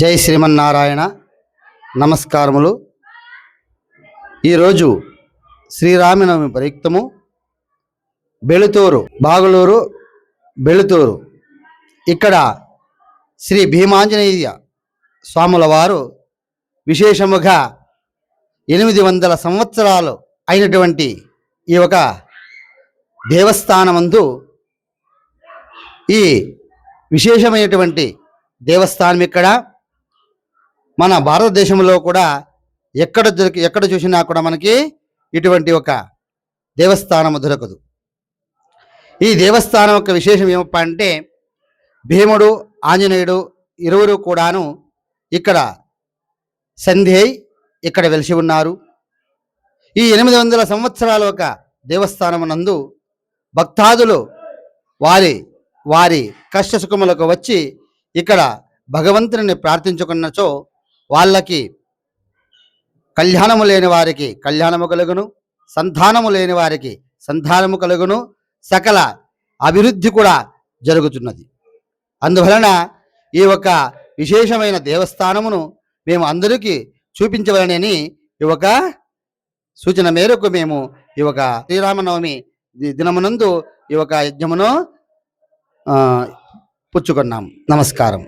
జై శ్రీమన్నారాయణ. నమస్కారములు. ఈరోజు శ్రీరామనవమి ప్రయుక్తము బెలుతూరు, బాగలూరు బెలుతూరు ఇక్కడ శ్రీ భీమాంజనేయ స్వాముల వారు విశేషముగా 800 సంవత్సరాలు అయినటువంటి ఈ ఒక దేవస్థానమందు ఈ విశేషమైనటువంటి దేవస్థానం ఇక్కడ మన భారతదేశంలో కూడా ఎక్కడ చూసినా కూడా మనకి ఇటువంటి ఒక దేవస్థానం దొరకదు. ఈ దేవస్థానం యొక్క విశేషం ఏమప్ప అంటే భీముడు ఆంజనేయుడు ఇరువురు కూడాను ఇక్కడ సంధి అయి ఇక్కడ వెలిసి ఉన్నారు. ఈ 800 సంవత్సరాల ఒక దేవస్థానం నందు భక్తాదులు వారి వారి కష్ట సుఖములకు వచ్చి ఇక్కడ భగవంతుని ప్రార్థించుకున్నచో వాళ్ళకి కళ్యాణము లేని వారికి కళ్యాణము కలుగును, సంతానము లేని వారికి సంతానము కలుగును, సకల అభివృద్ధి కూడా జరుగుతున్నది. అందువలన ఈ ఒక విశేషమైన దేవస్థానమును మేము అందరికీ చూపించవలనని ఈ ఒక సూచన మేరకు మేము ఈ ఒక శ్రీరామనవమి దినమునందు ఈ ఒక యజ్ఞమును పుచ్చుకున్నాం. నమస్కారం.